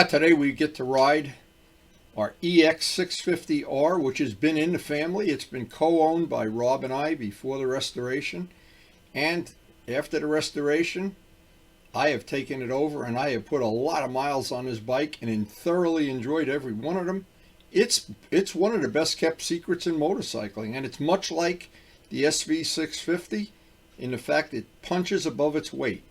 Today we get to ride our EX650R, which has been in the family. It's been co-owned by Rob and I before the restoration. And after the restoration, I have taken it over and I have put a lot of miles on this bike and thoroughly enjoyed every one of them. It's one of the best kept secrets in motorcycling, and it's much like the SV650 in the fact it punches above its weight.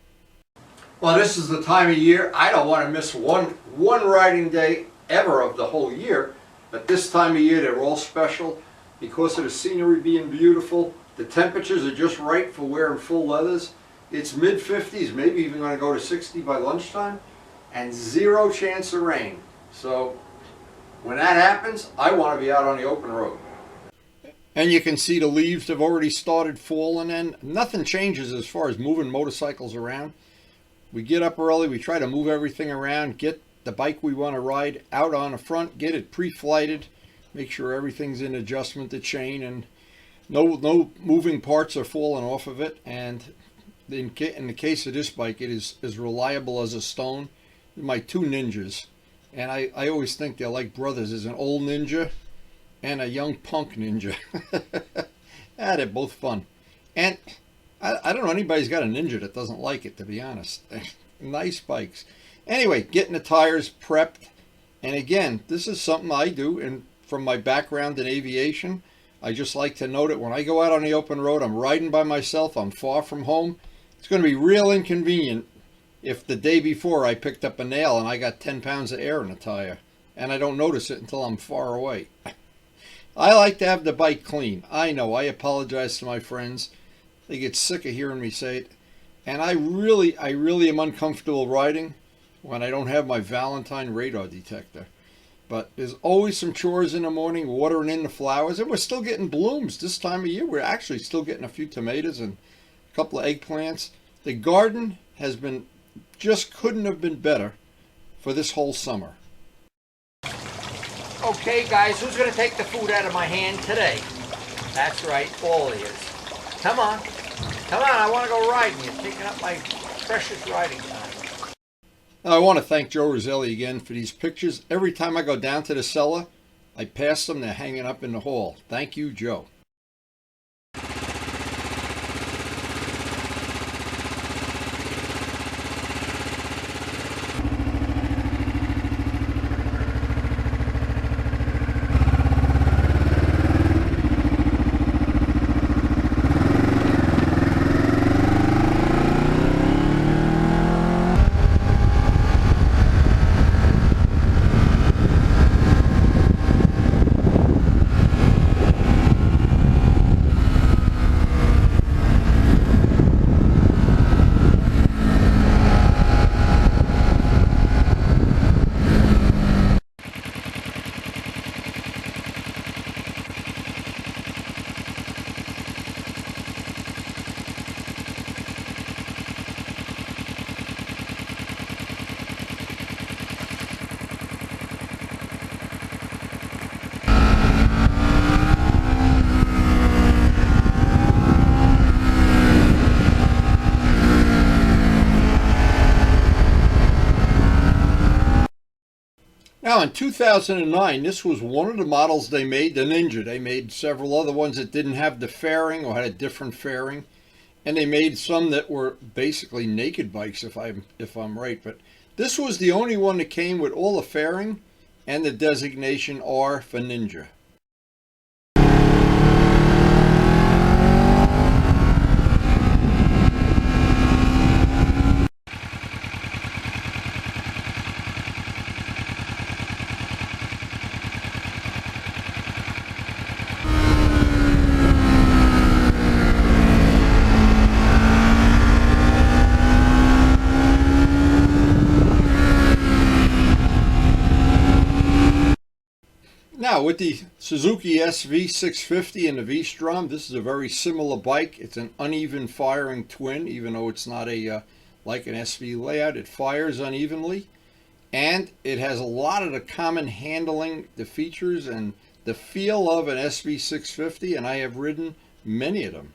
Well, this is the time of year I don't want to miss one riding day ever of the whole year, but this time of year they're all special because of the scenery being beautiful. The temperatures are just right for wearing full leathers. It's mid-50s, maybe even going to go to 60 by lunchtime, and zero chance of rain. So when that happens, I want to be out on the open road. And you can see the leaves have already started falling, and nothing changes as far as moving motorcycles around. We get up early, we try to move everything around, get the bike we want to ride out on the front, get it pre-flighted, make sure everything's in adjustment to chain and no moving parts are falling off of it. And in the case of this bike, it is as reliable as a stone. My two Ninjas, and I always think they're like brothers. There's an old Ninja and a young punk Ninja. They're both fun. And I don't know anybody's got a Ninja that doesn't like it, to be honest. Nice bikes. Anyway, getting the tires prepped. And again, this is something I do, and from my background in aviation, I just like to note it. When I go out on the open road, I'm riding by myself, I'm far from home. It's going to be real inconvenient if the day before I picked up a nail and I got 10 pounds of air in the tire, and I don't notice it until I'm far away. I like to have the bike clean. I know, I apologize to my friends. They get sick of hearing me say it. And I really am uncomfortable riding when I don't have my Valentine radar detector. But there's always some chores in the morning, watering in the flowers, and we're still getting blooms this time of year. We're actually still getting a few tomatoes and a couple of eggplants. The garden has been, just couldn't have been better for this whole summer. Okay guys, who's going to take the food out of my hand today? That's right, all of you. Come on, I want to go riding. You're taking up my precious riding time. I want to thank Joe Roselli again for these pictures. Every time I go down to the cellar, I pass them, they're hanging up in the hall. Thank you, Joe. Now in 2009, this was one of the models they made, the Ninja. They made several other ones that didn't have the fairing or had a different fairing. And they made some that were basically naked bikes, if I'm right. But this was the only one that came with all the fairing and the designation R for Ninja. Now with the Suzuki SV650 and the V-Strom, this is a very similar bike. It's an uneven firing twin, even though it's not a like an SV layout. It fires unevenly, and it has a lot of the common handling, the features, and the feel of an SV650, and I have ridden many of them.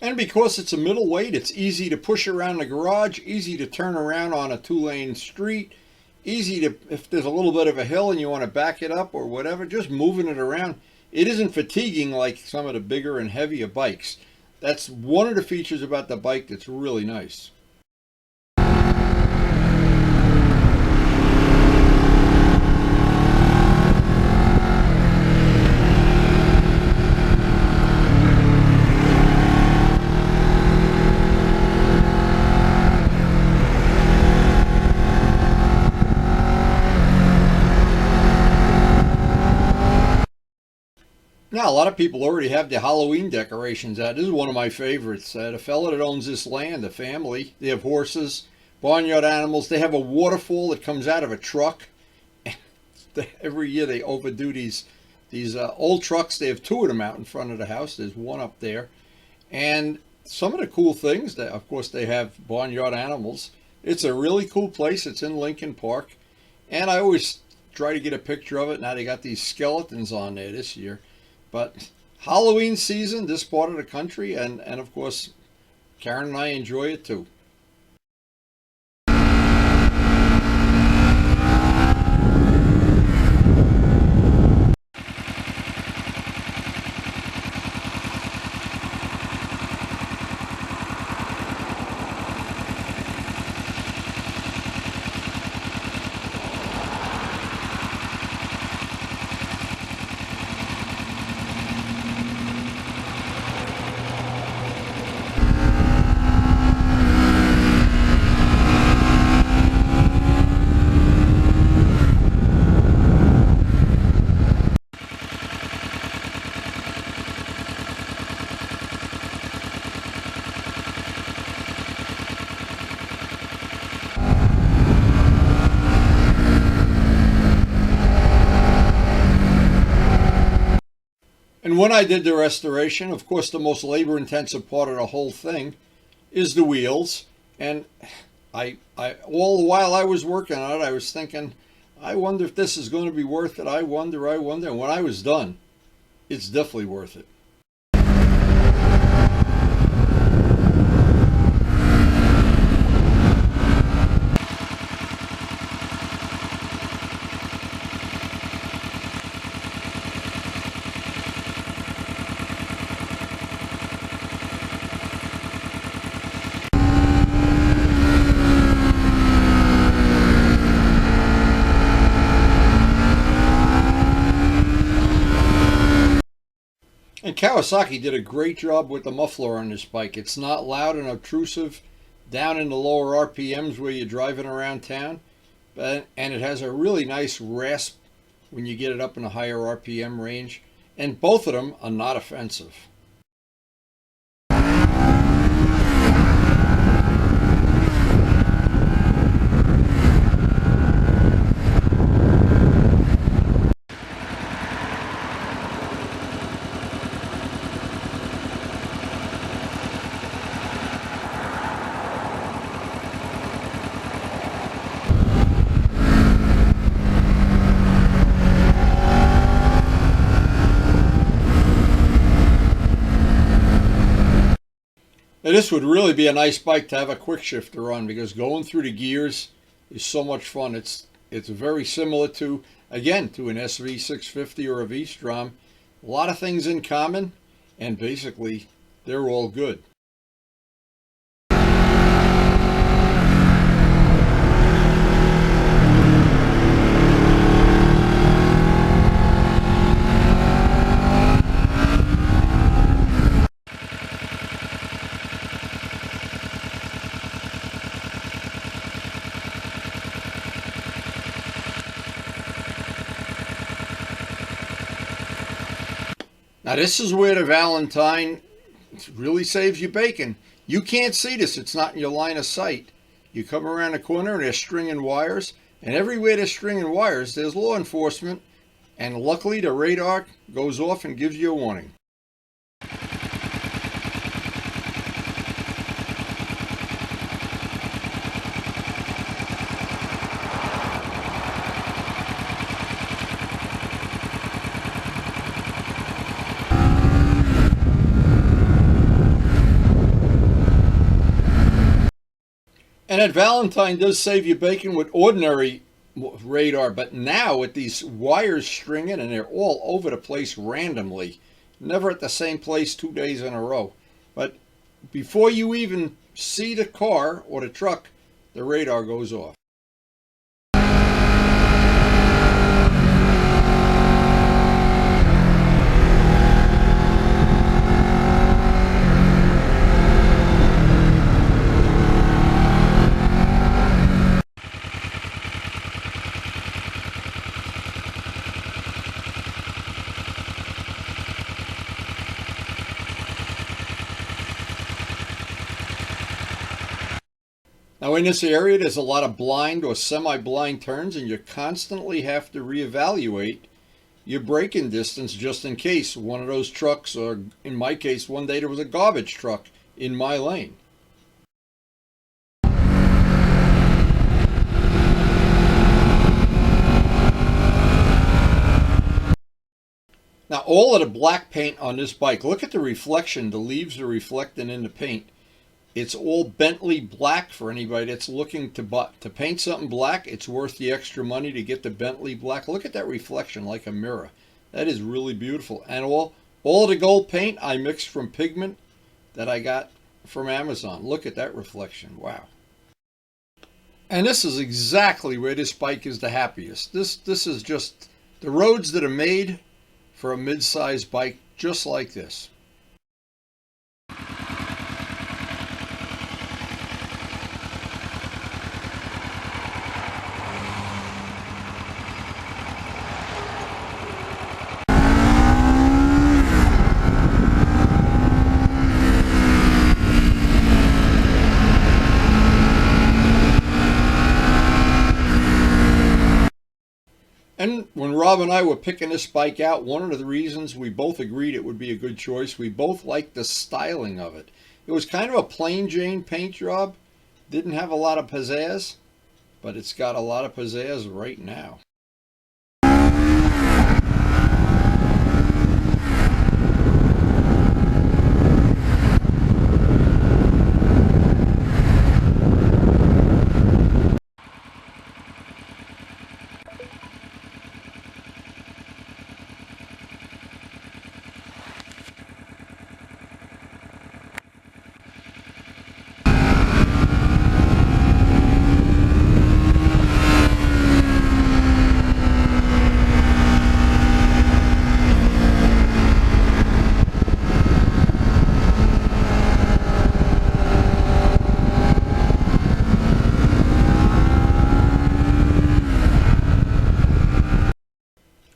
And because it's a middleweight, it's easy to push around the garage, easy to turn around on a 2-lane street, easy to, if there's a little bit of a hill and you want to back it up or whatever, just moving it around. It isn't fatiguing like some of the bigger and heavier bikes. That's one of the features about the bike that's really nice. Now, a lot of people already have their Halloween decorations out. This is one of my favorites. The fella that owns this land, the family, they have horses, barnyard animals. They have a waterfall that comes out of a truck. Every year they overdo these old trucks. They have 2 of them out in front of the house. There's one up there. And some of the cool things, that, of course, they have barnyard animals. It's a really cool place. It's in Lincoln Park. And I always try to get a picture of it. Now they got these skeletons on there this year. But Halloween season, this part of the country, and of course, Karen and I enjoy it too. And when I did the restoration, of course, the most labor-intensive part of the whole thing is the wheels. And I all the while I was working on it, I was thinking, I wonder if this is going to be worth it. I wonder. And when I was done, it's definitely worth it. And Kawasaki did a great job with the muffler on this bike. It's not loud and obtrusive down in the lower RPMs where you're driving around town. And it has a really nice rasp when you get it up in a higher RPM range. And both of them are not offensive. And this would really be a nice bike to have a quick shifter on, because going through the gears is so much fun. It's very similar to, again, to an SV650 or a V-Strom. A lot of things in common, and basically they're all good. Now this is where the Valentine really saves you bacon. You can't see this, it's not in your line of sight. You come around the corner and there's string and wires, and everywhere there's string and wires, there's law enforcement, and luckily the radar goes off and gives you a warning. And that Valentine does save you bacon with ordinary radar, but now with these wires stringing and they're all over the place randomly, never at the same place 2 days in a row. But before you even see the car or the truck, the radar goes off. Now in this area, there's a lot of blind or semi-blind turns, and you constantly have to reevaluate your braking distance just in case one of those trucks, or in my case, one day there was a garbage truck in my lane. Now all of the black paint on this bike, look at the reflection. The leaves are reflecting in the paint. It's all Bentley black for anybody that's looking to paint something black. It's worth the extra money to get the Bentley black. Look at that reflection like a mirror. That is really beautiful. And all of the gold paint I mixed from pigment that I got from Amazon. Look at that reflection. Wow. And this is exactly where this bike is the happiest. This is just the roads that are made for a mid-sized bike just like this. And when Rob and I were picking this bike out, one of the reasons we both agreed it would be a good choice, we both liked the styling of it. It was kind of a plain Jane paint job. Didn't have a lot of pizzazz, but it's got a lot of pizzazz right now.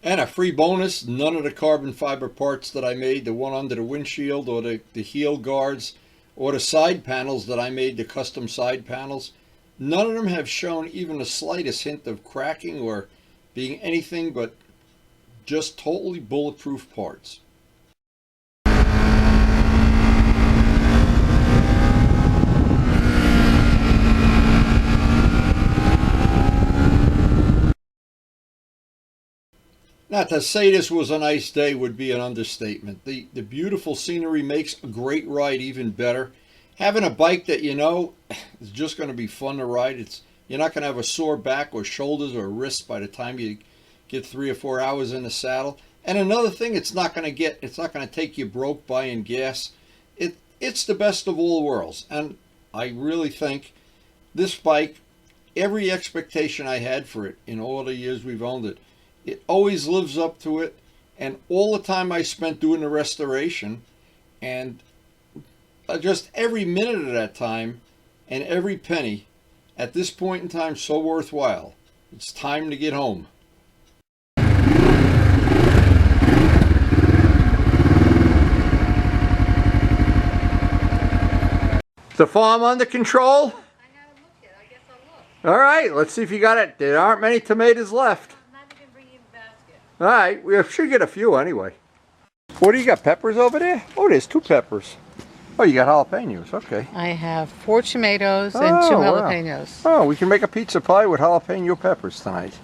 And a free bonus, none of the carbon fiber parts that I made, the one under the windshield or the heel guards or the side panels that I made, the custom side panels, none of them have shown even the slightest hint of cracking or being anything but just totally bulletproof parts. Now, to say this was a nice day would be an understatement. The beautiful scenery makes a great ride even better. Having a bike that you know is just going to be fun to ride. You're not going to have a sore back or shoulders or wrists by the time you get 3 or 4 hours in the saddle. And another thing, it's not going to take you broke buying gas. It's the best of all worlds. And I really think this bike, every expectation I had for it in all the years we've owned it, it always lives up to it. And all the time I spent doing the restoration, and just every minute of that time and every penny at this point in time so worthwhile. It's time to get home. Is the farm under control? I haven't looked yet. I guess I'll look. All right, let's see if you got it. There aren't many tomatoes left. I'm not even bringing a basket. All right, we should get a few anyway. What do you got, peppers over there? Oh, there's 2 peppers. Oh, you got jalapenos, okay. I have 4 tomatoes and 2 Oh, wow. jalapenos. Oh, we can make a pizza pie with jalapeno peppers tonight.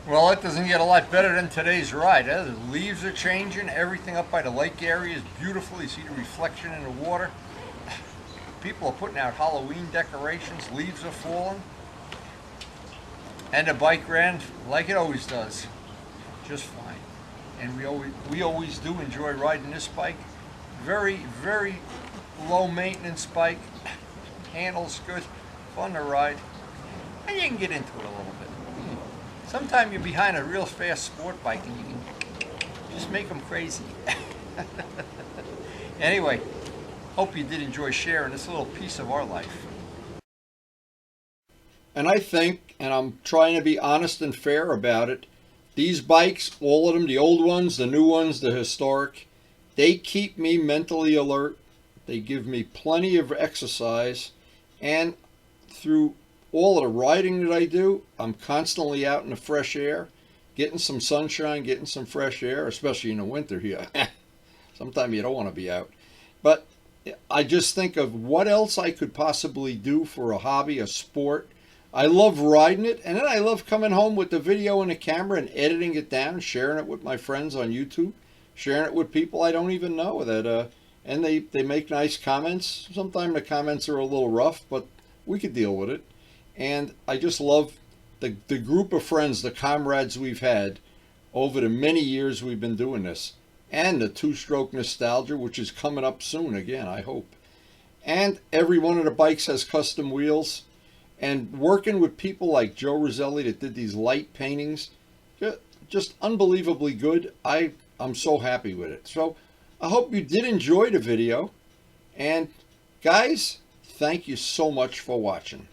Well, it doesn't get a lot better than today's ride. The leaves are changing. Everything up by the lake area is beautiful. You see the reflection in the water. People are putting out Halloween decorations, leaves are falling. And the bike ran like it always does, just fine. And we always do enjoy riding this bike. Very, very low maintenance bike. Handles good, fun to ride. And you can get into it a little bit. Sometimes you're behind a real fast sport bike and you can just make them crazy. Anyway, hope you did enjoy sharing this little piece of our life. And I think, and I'm trying to be honest and fair about it, these bikes, all of them, the old ones, the new ones, the historic, they keep me mentally alert. They give me plenty of exercise. And through all of the riding that I do, I'm constantly out in the fresh air, getting some sunshine, getting some fresh air, especially in the winter here. Sometimes you don't want to be out. But I just think of what else I could possibly do for a hobby, a sport. I love riding it, and then I love coming home with the video and the camera and editing it down, sharing it with my friends on YouTube, sharing it with people I don't even know that, and they make nice comments. Sometimes the comments are a little rough, but we could deal with it. And I just love the group of friends, the comrades we've had over the many years we've been doing this. And the two-stroke nostalgia, which is coming up soon again, I hope. And every one of the bikes has custom wheels. And working with people like Joe Roselli that did these light paintings, just unbelievably good. I'm so happy with it. So I hope you did enjoy the video. And guys, thank you so much for watching.